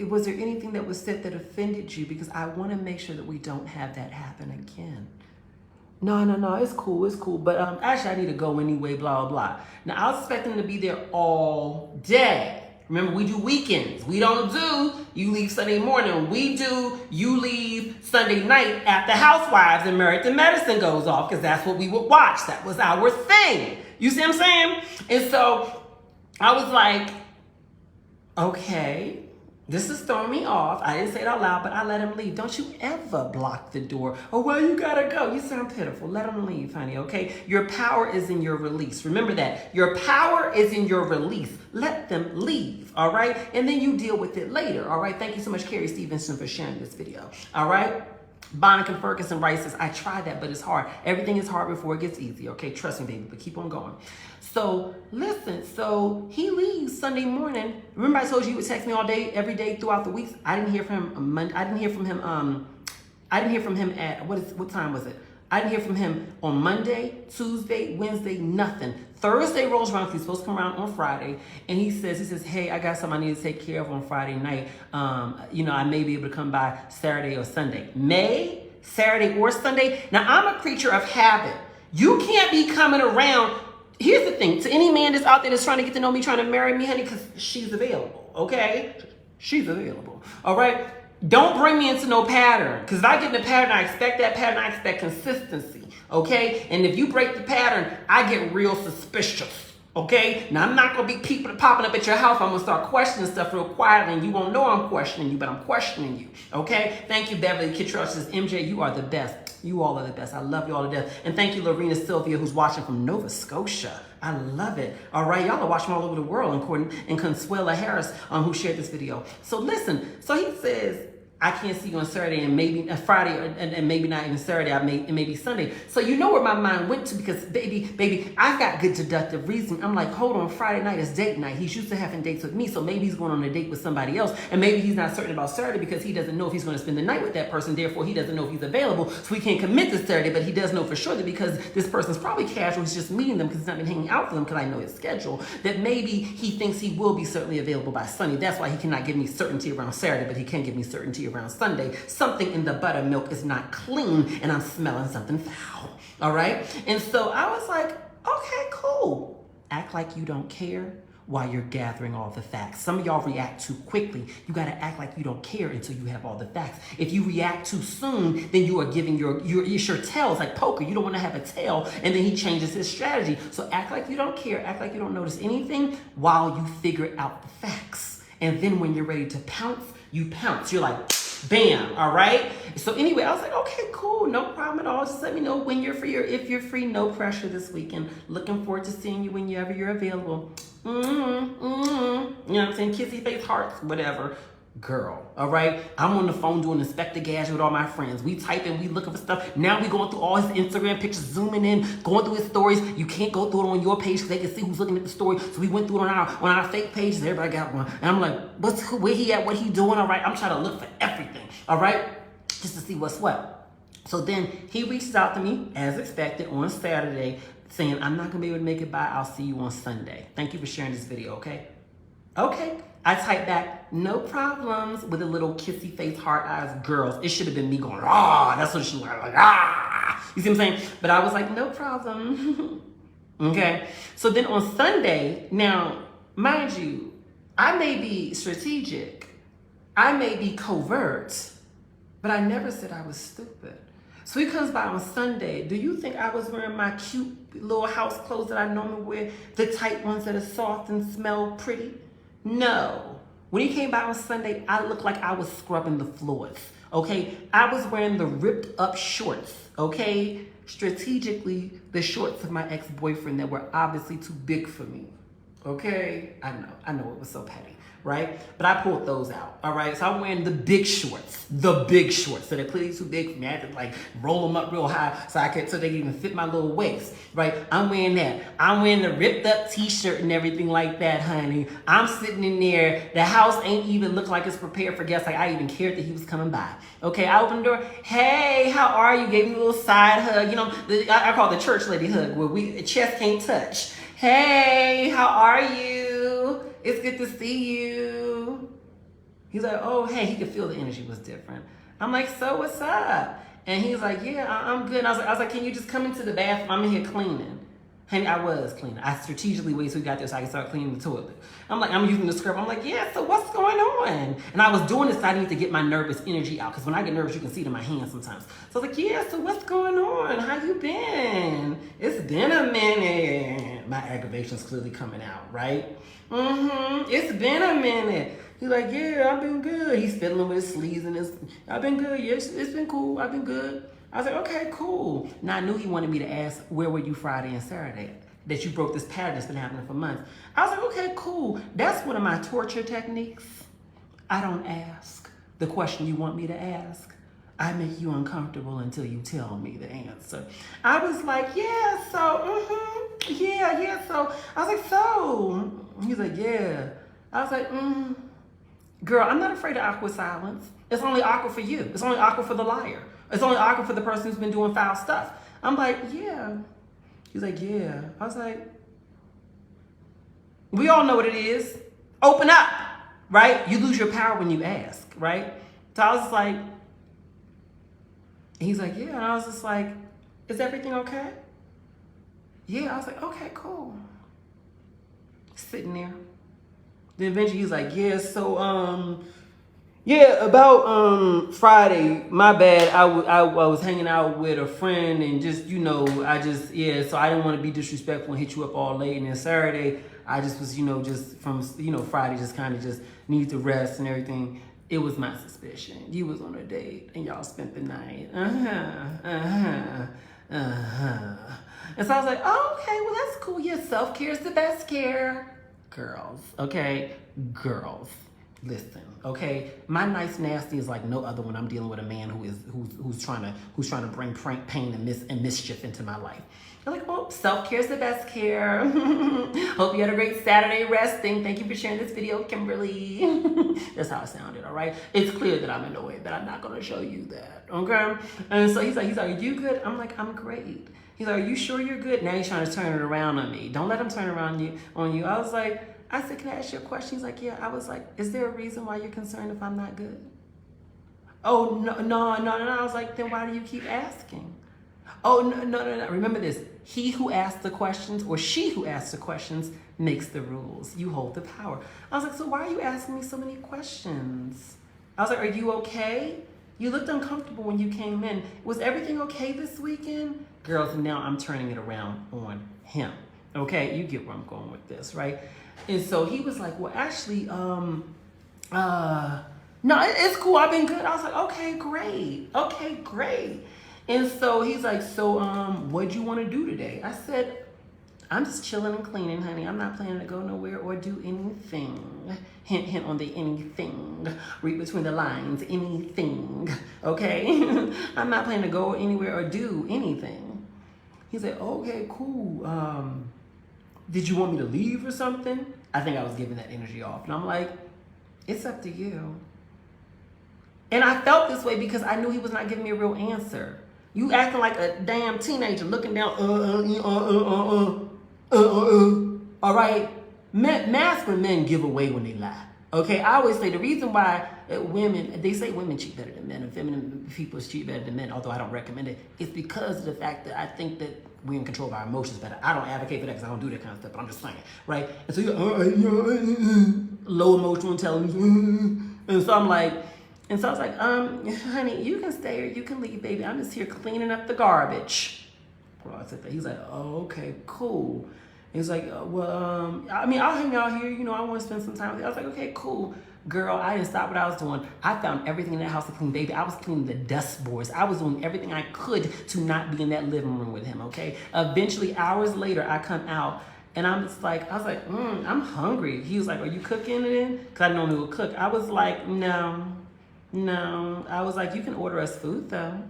Was there anything that was said that offended you? Because I want to make sure that we don't have that happen again. No, it's cool. But actually, I need to go anyway, blah, blah, blah. Now, I was expecting to be there all day. Remember, we do weekends. We don't do, you leave Sunday morning. We do, you leave Sunday night after Housewives and Married to Medicine goes off, because that's what we would watch. That was our thing. You see what I'm saying? And so I was like, okay, this is throwing me off. I didn't say it out loud, but I let him leave. Don't you ever block the door. Oh, well, you gotta go. You sound pitiful. Let him leave, honey, okay? Your power is in your release. Remember that. Your power is in your release. Let them leave, all right? And then you deal with it later, all right? Thank you so much, Carrie Stevenson, for sharing this video, all right? Bonica and Ferguson Rice says, I tried that, but it's hard. Everything is hard before it gets easy. Okay, trust me, baby, but keep on going. So listen, so he leaves Sunday morning. Remember I told you he would text me all day, every day throughout the weeks? I didn't hear from him on Monday. I didn't hear from him at, what time was it? I didn't hear from him on Monday, Tuesday, Wednesday, nothing. Thursday rolls around, he's supposed to come around on Friday, and he says, hey, I got something I need to take care of on Friday night. I may be able to come by Saturday or Sunday. Saturday or Sunday? Now, I'm a creature of habit. You can't be coming around. Here's the thing, to any man that's out there that's trying to get to know me, trying to marry me, honey, because she's available, okay? She's available, all right? Don't bring me into no pattern, because if I get in a pattern, I expect that pattern, I expect consistency, okay? And if you break the pattern, I get real suspicious, okay? Now, I'm not going to be people popping up at your house. I'm going to start questioning stuff real quietly, and you won't know I'm questioning you, but I'm questioning you, okay? Thank you, Beverly Kittrell. Says, MJ, you are the best. You all are the best. I love you all to death. And thank you, Lorena Sylvia, who's watching from Nova Scotia. I love it. All right, y'all are watching all over the world, and Consuela Harris, who shared this video. So listen, so he says, I can't see you on Saturday and maybe Friday and maybe not even Saturday. It may be Sunday. So you know where my mind went to, because baby, I've got good deductive reasoning. I'm like, hold on, Friday night is date night. He's used to having dates with me, so maybe he's going on a date with somebody else, and maybe he's not certain about Saturday because he doesn't know if he's going to spend the night with that person. Therefore, he doesn't know if he's available, so he can't commit to Saturday. But he does know for sure that because this person's probably casual, he's just meeting them because he's not been hanging out with them, because I know his schedule, that maybe he thinks he will be certainly available by Sunday. That's why he cannot give me certainty around Saturday, but he can give me certainty around Sunday. Something in the buttermilk is not clean, and I'm smelling something foul. All right? And so I was like, okay, cool. Act like you don't care while you're gathering all the facts. Some of y'all react too quickly. You got to act like you don't care until you have all the facts. If you react too soon, then you are giving your tail. It's like poker. You don't want to have a tail, and then he changes his strategy. So act like you don't care. Act like you don't notice anything while you figure out the facts. And then when you're ready to pounce, you pounce. You're like, bam, all right? So anyway, I was like, okay, cool, no problem at all. Just let me know when you're free, or if you're free. No pressure this weekend. Looking forward to seeing you whenever you're available. You know what I'm saying? Kissy face hearts, whatever. Girl, all right? I'm on the phone doing Inspector Gadget with all my friends. We typing, we looking for stuff. Now we going through all his Instagram pictures, zooming in, going through his stories. You can't go through it on your page because they can see who's looking at the story. So we went through it on our fake pages. Everybody got one. And I'm like, where he at? What he doing? All right? I'm trying to look for everything, all right? Just to see what's what. So then he reaches out to me, as expected, on Saturday, saying, I'm not going to be able to make it by. I'll see you on Sunday. Thank you for sharing this video, okay? Okay. I typed back, no problems, with a little kissy face, heart eyes, girls. It should have been me going, ah, that's what she was like, ah. You see what I'm saying? But I was like, no problem. Okay. So then on Sunday, now, mind you, I may be strategic, I may be covert, but I never said I was stupid. So he comes by on Sunday. Do you think I was wearing my cute little house clothes that I normally wear, the tight ones that are soft and smell pretty? No. When he came by on Sunday, I looked like I was scrubbing the floors, okay? I was wearing the ripped up shorts, okay? Strategically, the shorts of my ex-boyfriend that were obviously too big for me, okay? I know it was so petty, right? But I pulled those out, all right? So I'm wearing the big shorts, so they're clearly too big for me. I had to like roll them up real high so they can even fit my little waist, right? I'm wearing that. I'm wearing the ripped up t-shirt and everything like that, honey. I'm sitting in there. The house ain't even look like it's prepared for guests. Like I even cared that he was coming by. Okay, I opened the door. Hey, how are you? Gave me a little side hug. You know, I call it the church lady hug, where chest can't touch. Hey, how are you? It's good to see you. He's like, oh, hey, he could feel the energy was different. I'm like, so what's up? And he's like, yeah, I'm good. And I was like, can you just come into the bathroom? I'm in here cleaning. Honey, I was cleaning. I strategically waited till we got there so I could start cleaning the toilet. I'm like, I'm using the scrub. I'm like, yeah, so what's going on? And I was doing this so I need to get my nervous energy out, because when I get nervous, you can see it in my hands sometimes. So I was like, yeah, so what's going on? How you been? It's been a minute. My aggravation's clearly coming out, right? It's been a minute. He's like, yeah, I've been good. He's fiddling with his sleeves and I've been good. Yes, it's been cool. I've been good. I was like, okay, cool. Now I knew he wanted me to ask, where were you Friday and Saturday? That you broke this pattern that's been happening for months. I was like, okay, cool. That's one of my torture techniques. I don't ask the question you want me to ask. I make you uncomfortable until you tell me the answer. I was like, yeah, so, yeah. So I was like, so. He's like, yeah. I was like, girl, I'm not afraid of awkward silence. It's only awkward for you. It's only awkward for the liar. It's only awkward for the person who's been doing foul stuff. I'm like, yeah. He's like, yeah. I was like, we all know what it is. Open up, right? You lose your power when you ask, right? So I was like, he's like, yeah. And I was just like, is everything okay? Yeah. I was like, okay, cool. Sitting there. Then eventually he's like, yeah, so, yeah, about Friday, my bad. I was hanging out with a friend and just, so I didn't want to be disrespectful and hit you up all late. And then Saturday, I just was, just from, Friday, just kind of just need to rest and everything. It was my suspicion. You was on a date and y'all spent the night. And so I was like, oh, okay, well, that's cool. Yeah, self-care is the best care. Girls, okay? Girls. Listen, okay. My nice nasty is like no other when I'm dealing with a man who's trying to bring pain and mischief into my life. I'm like, oh, self-care is the best care. Hope you had a great Saturday resting. Thank you for sharing this video, Kimberly. That's how it sounded, all right? It's clear that I'm annoyed, but I'm not gonna show you that, okay? And so he's like, are you good? I'm like, I'm great. He's like, are you sure you're good? Now he's trying to turn it around on me. Don't let him turn around on you. I said, can I ask you a question? He's like, yeah. I was like, is there a reason why you're concerned if I'm not good? Oh, no. I was like, then why do you keep asking? Oh, no. Remember this. He who asks the questions or she who asks the questions makes the rules. You hold the power. I was like, so why are you asking me so many questions? I was like, are you okay? You looked uncomfortable when you came in. Was everything okay this weekend? Girls, and now I'm turning it around on him. Okay, you get where I'm going with this, right? And so he was like, well, actually, no, it's cool. I've been good. I was like, okay, great. And so he's like, so, what'd you want to do today? I said, I'm just chilling and cleaning, honey. I'm not planning to go nowhere or do anything. Hint on the anything. Read between the lines, anything, okay? I'm not planning to go anywhere or do anything. He said, okay, cool. Did you want me to leave or something? I think I was giving that energy off. And I'm like, it's up to you. And I felt this way because I knew he was not giving me a real answer. You acting like a damn teenager looking down, all right? Masculine men give away when they lie. Okay, I always say the reason why they say women cheat better than men and feminine people cheat better than men, although I don't recommend it, it's because of the fact that I think that we're in control of our emotions better. I don't advocate for that because I don't do that kind of stuff, but I'm just saying, right? And so you're low emotional intelligence. And so I'm like, and so I was like, honey, you can stay or you can leave, baby. I'm just here cleaning up the garbage. Well, I said that. He's like, oh, okay, cool. He's like, well, I mean, I'll hang out here. I want to spend some time with you. I was like, okay, cool. Girl, I didn't stop what I was doing. I found everything in that house to clean, baby. I was cleaning the dust boards. I was doing everything I could to not be in that living room with him, okay? Eventually, hours later, I come out, and I was like, I'm hungry. He was like, are you cooking then? Because I normally would cook. I was like, no. I was like, you can order us food, though.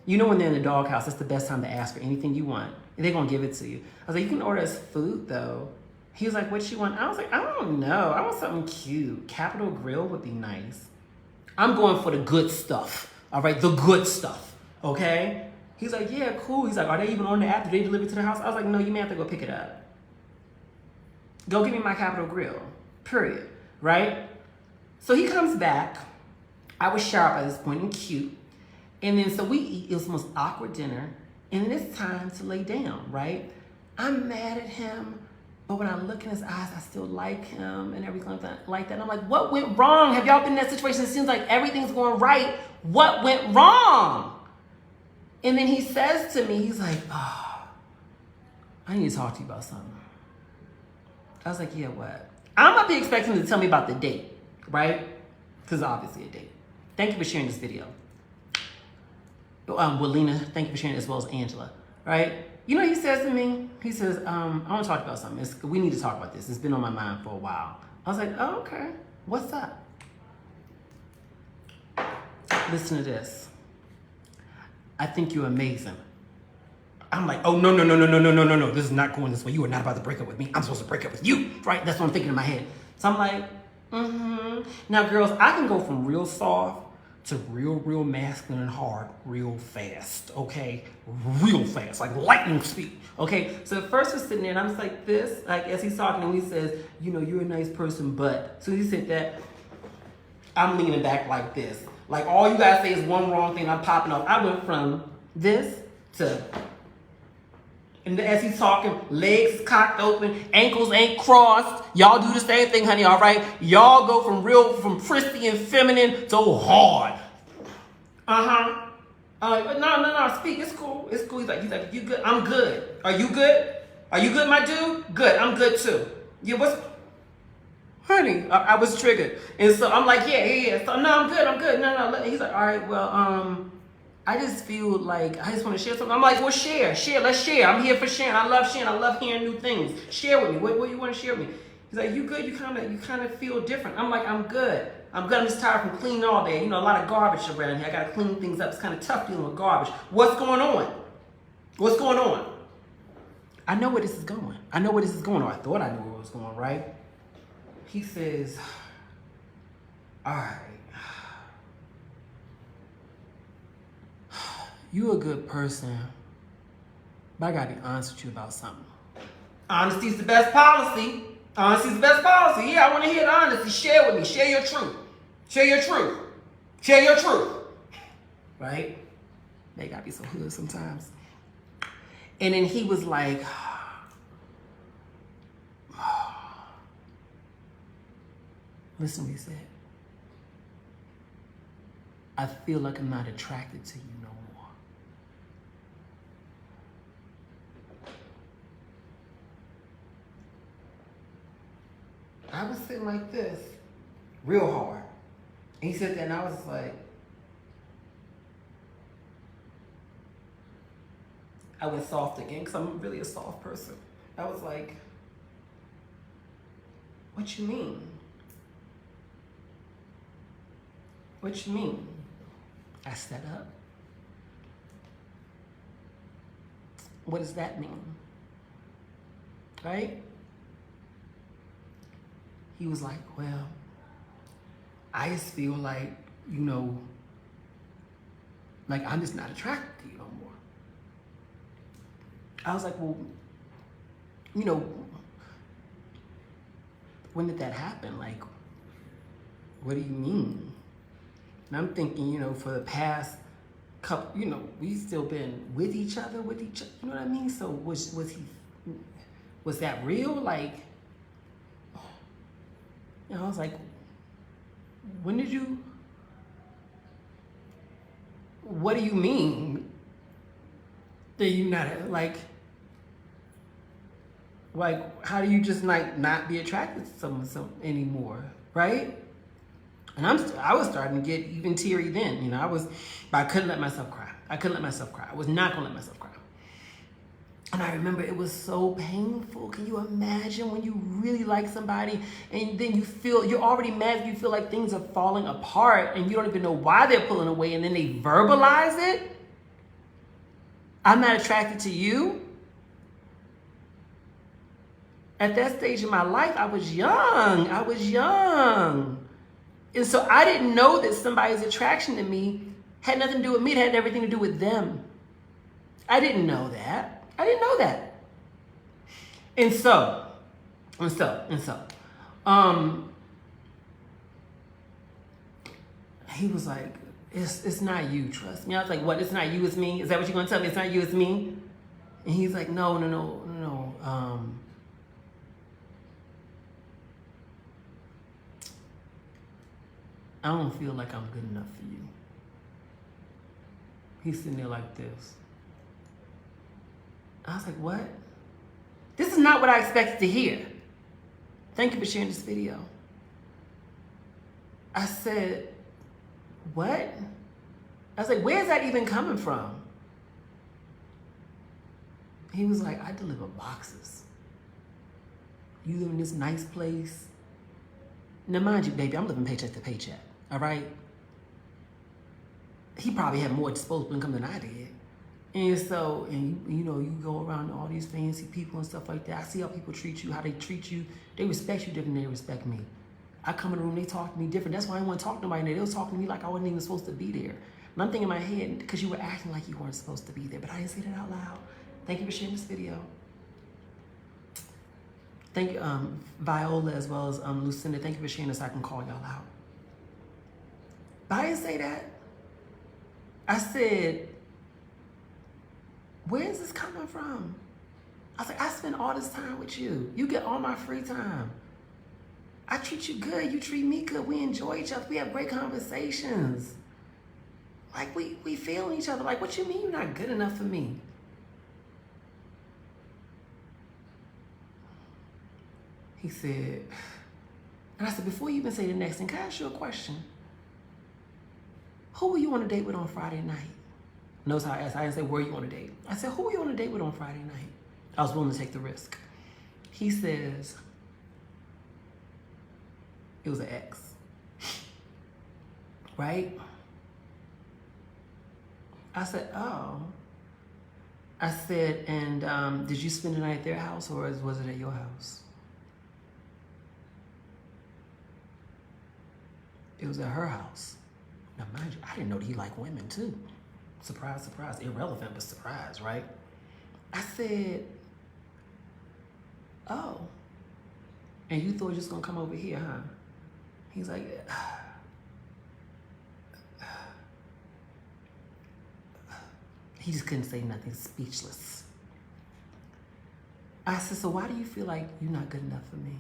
When they're in the doghouse, it's the best time to ask for anything you want. They're going to give it to you. I was like, you can order us food, though. He was like, what you want? I was like, I don't know. I want something cute. Capital Grill would be nice. I'm going for the good stuff. All right, the good stuff. Okay? He's like, yeah, cool. He's like, are they even on the app? Do they deliver it to the house? I was like, no, you may have to go pick it up. Go give me my Capital Grill. Period. Right? So he comes back. I was sharp at this point and cute. And then so we eat. It was the most awkward dinner. And then it's time to lay down, right? I'm mad at him. But when I look in his eyes, I still like him and everything like that. And I'm like, what went wrong? Have y'all been in that situation? It seems like everything's going right. What went wrong? And then he says to me, he's like, oh, I need to talk to you about something. I was like, yeah, what? I'm not be expecting him to tell me about the date, right? Because obviously a date. Thank you for sharing this video. Lena, thank you for sharing it, as well as Angela, right? You know what he says to me? He says, I want to talk about something. We need to talk about this. It's been on my mind for a while. I was like, oh, okay. What's up? Listen to this. I think you're amazing. I'm like, oh, no. This is not going this way. You are not about to break up with me. I'm supposed to break up with you, right? That's what I'm thinking in my head. So I'm like, Now, girls, I can go from real soft to real masculine and hard real fast, okay? Real fast, like lightning speed, okay? So at first we're sitting there and I'm just like this, like as he's talking and he says, you know, you're a nice person, but. So he said that, I'm leaning back like this. Like all you guys say is one wrong thing, I'm popping off. I went from this to, and as he's talking, legs cocked open, ankles ain't crossed. Y'all do the same thing, honey, all right? Y'all go from prissy and feminine to hard. No, speak, it's cool. It's cool. He's like, you good? I'm good. Are you good? Are you good, my dude? Good, I'm good too. You what's, honey, I was triggered. And so I'm like, yeah. So no, I'm good. No. He's like, all right, well, I just feel like I just want to share something. I'm like, well, share, let's share. I'm here for sharing. I love sharing. I love hearing new things. Share with me. What you want to share with me? He's like, you good? You kind of feel different. I'm like, I'm good. I'm just tired from cleaning all day. You know, a lot of garbage around here. I gotta clean things up. It's kind of tough dealing with garbage. What's going on? I know where this is going. Or I thought I knew where it was going, right? He says, all right. You a good person, but I gotta be honest with you about something. Honesty's the best policy. Yeah, I want to hear the honesty. Share with me. Share your truth. Right? They gotta be so hood sometimes. And then he was like, listen what he said. I feel like I'm not attracted to you no more. I was sitting like this, real hard. And he said that and I was like, I went soft again because I'm really a soft person. I was like, what you mean? I sat up. What does that mean? Right? He was like, well, I just feel like, you know, like I'm just not attracted to you no more. I was like, well, you know, when did that happen? Like, what do you mean? And I'm thinking, you know, for the past couple, you know, we've still been with each other, you know what I mean? So was that real? Like, you know, I was like, what do you mean that you not, like, how do you just like not be attracted to someone anymore, right? And I was starting to get even teary then, you know, but I couldn't let myself cry. I was not gonna let myself cry. And I remember it was so painful. Can you imagine when you really like somebody and then you're already mad, you feel like things are falling apart and you don't even know why they're pulling away and then they verbalize it? I'm not attracted to you. At that stage in my life, I was young. And so I didn't know that somebody's attraction to me had nothing to do with me. It had everything to do with them. I didn't know that. And so, he was like, it's not you, trust me. I was like, what, it's not you, it's me? Is that what you're gonna tell me? It's not you, it's me? And he's like, no. I don't feel like I'm good enough for you. He's sitting there like this. I was like, what? This is not what I expected to hear. Thank you for sharing this video. I said, what? I was like, where's that even coming from? He was like, I deliver boxes. You live in this nice place. Now, mind you, baby, I'm living paycheck to paycheck, all right? he probably had more disposable income than I did. And so, and you know, you go around all these fancy people and stuff like that. I see how people treat you, how they treat you. They respect you different than they respect me. I come in the room, they talk to me different. That's why I didn't want to talk to nobody. They was talking to me like I wasn't even supposed to be there. And I'm thinking in my head, because you were acting like you weren't supposed to be there, but I didn't say that out loud. Thank you for sharing this video. Thank you, Viola, as well as Lucinda. Thank you for sharing this. I can call y'all out. But I didn't say that. I said, where is this coming from? I was like, I spend all this time with you. You get all my free time. I treat you good. You treat me good. We enjoy each other. We have great conversations. Like, we feel each other. Like, what you mean you're not good enough for me? He said, and I said, before you even say the next thing, can I ask you a question? Who were you on a date with on Friday night? Notice how I asked. I didn't say, were you on a date? I said, who were you on a date with on Friday night? I was willing to take the risk. He says, it was an ex. Right? I said, oh. I said, and did you spend the night at their house or was it at your house? It was at her house. Now, mind you, I didn't know that he liked women too. Surprise, surprise. Irrelevant, but surprise, right? I said, oh. And you thought you were just gonna come over here, huh? He's like, he just couldn't say nothing, speechless. I said, so why do you feel like you're not good enough for me?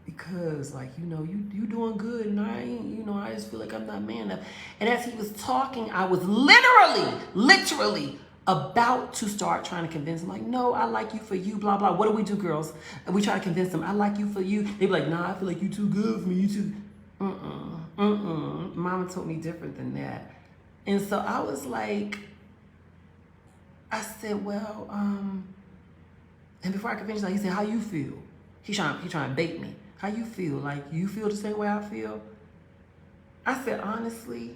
Because, like, you know, you doing good, and I ain't, you know, I just feel like I'm not man enough. And as he was talking, I was literally about to start trying to convince him, like, no, I like you for you, blah, blah. What do we do, girls? And we try to convince them, I like you for you. They be like, nah, I feel like you too good for me, you too. Mama told me different than that. And so I was like, I said, well, and before I could finish, he said, how you feel? He trying to bait me. How you feel? Like, you feel the same way I feel? I said, honestly,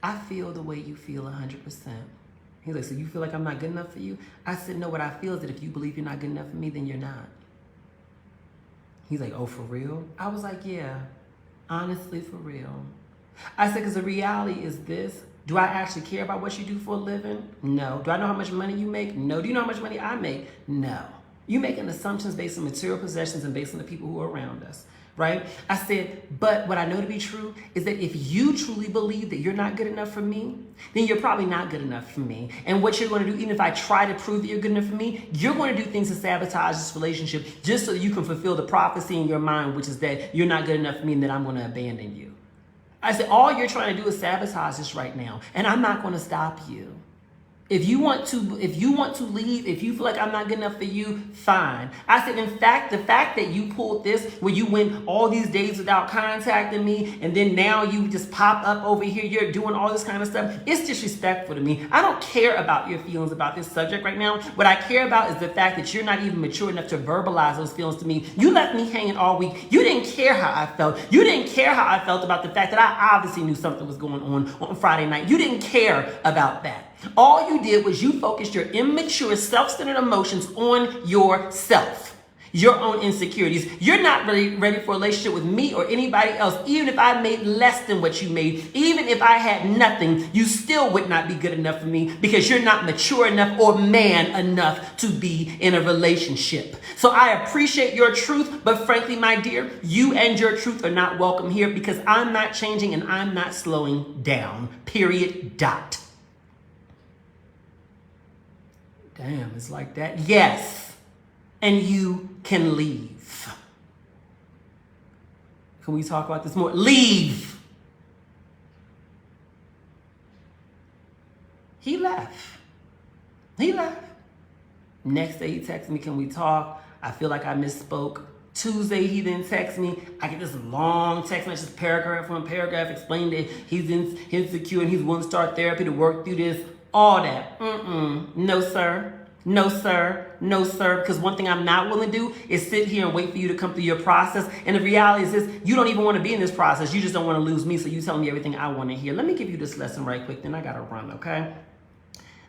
I feel the way you feel 100%. He's like, so you feel like I'm not good enough for you? I said, no, what I feel is that if you believe you're not good enough for me, then you're not. He's like, oh, for real? I was like, yeah, honestly, for real. I said, because the reality is this. Do I actually care about what you do for a living? No. Do I know how much money you make? No. Do you know how much money I make? No. You making assumptions based on material possessions and based on the people who are around us, right? I said, but what I know to be true is that if you truly believe that you're not good enough for me, then you're probably not good enough for me. And what you're going to do, even if I try to prove that you're good enough for me, you're going to do things to sabotage this relationship just so that you can fulfill the prophecy in your mind, which is that you're not good enough for me and that I'm going to abandon you. I said, all you're trying to do is sabotage this right now, and I'm not going to stop you. If you want to leave, if you feel like I'm not good enough for you, fine. I said, in fact, the fact that you pulled this, where you went all these days without contacting me, and then now you just pop up over here, you're doing all this kind of stuff, it's disrespectful to me. I don't care about your feelings about this subject right now. What I care about is the fact that you're not even mature enough to verbalize those feelings to me. You left me hanging all week. You didn't care how I felt. You didn't care how I felt about the fact that I obviously knew something was going on Friday night. You didn't care about that. All you did was you focused your immature, self-centered emotions on yourself, your own insecurities. You're not really ready for a relationship with me or anybody else. Even if I made less than what you made, even if I had nothing, you still would not be good enough for me because you're not mature enough or man enough to be in a relationship. So I appreciate your truth, but frankly, my dear, you and your truth are not welcome here because I'm not changing and I'm not slowing down. Period. Dot. Damn, it's like that? Yes. And you can leave. Can we talk about this more? Leave. He left. Next day he texted me, can we talk? I feel like I misspoke. Tuesday he then texts me. I get this long text message, paragraph on paragraph, explaining that he's insecure and he's willing to start therapy to work through this. All that. No, sir. No, sir. No, sir. Because one thing I'm not willing to do is sit here and wait for you to come through your process. And the reality is this, you don't even want to be in this process. You just don't want to lose me. So you tell me everything I want to hear. Let me give you this lesson right quick. Then I got to run, okay?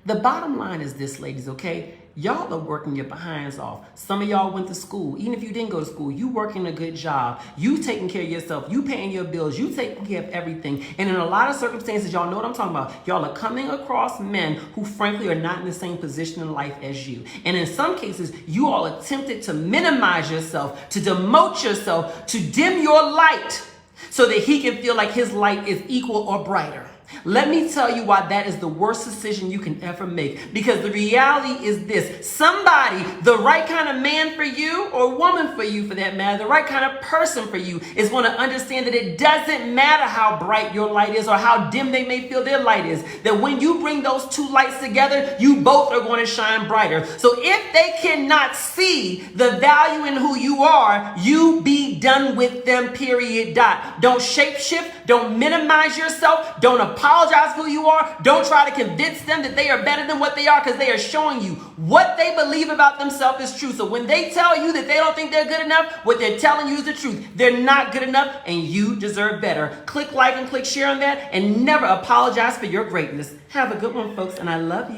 The bottom line is this, ladies, okay? Y'all are working your behinds off. Some of y'all went to school. Even if you didn't go to school, you working a good job. You taking care of yourself. You paying your bills. You taking care of everything. And in a lot of circumstances, y'all know what I'm talking about. Y'all are coming across men who frankly are not in the same position in life as you. And in some cases, you all attempted to minimize yourself, to demote yourself, to dim your light so that he can feel like his light is equal or brighter. Let me tell you why that is the worst decision you can ever make. Because the reality is this. Somebody, the right kind of man for you, or woman for you for that matter, the right kind of person for you is going to understand that it doesn't matter how bright your light is or how dim they may feel their light is. That when you bring those two lights together, you both are going to shine brighter. So if they cannot see the value in who you are, you be done with them, period, dot. Don't shapeshift. Don't minimize yourself. Don't apologize for who you are. Don't try to convince them that they are better than what they are, because they are showing you what they believe about themselves is true. So when they tell you that they don't think they're good enough, what they're telling you is the truth. They're not good enough and you deserve better. Click like and click share on that, and never apologize for your greatness. Have a good one, folks, and I love you.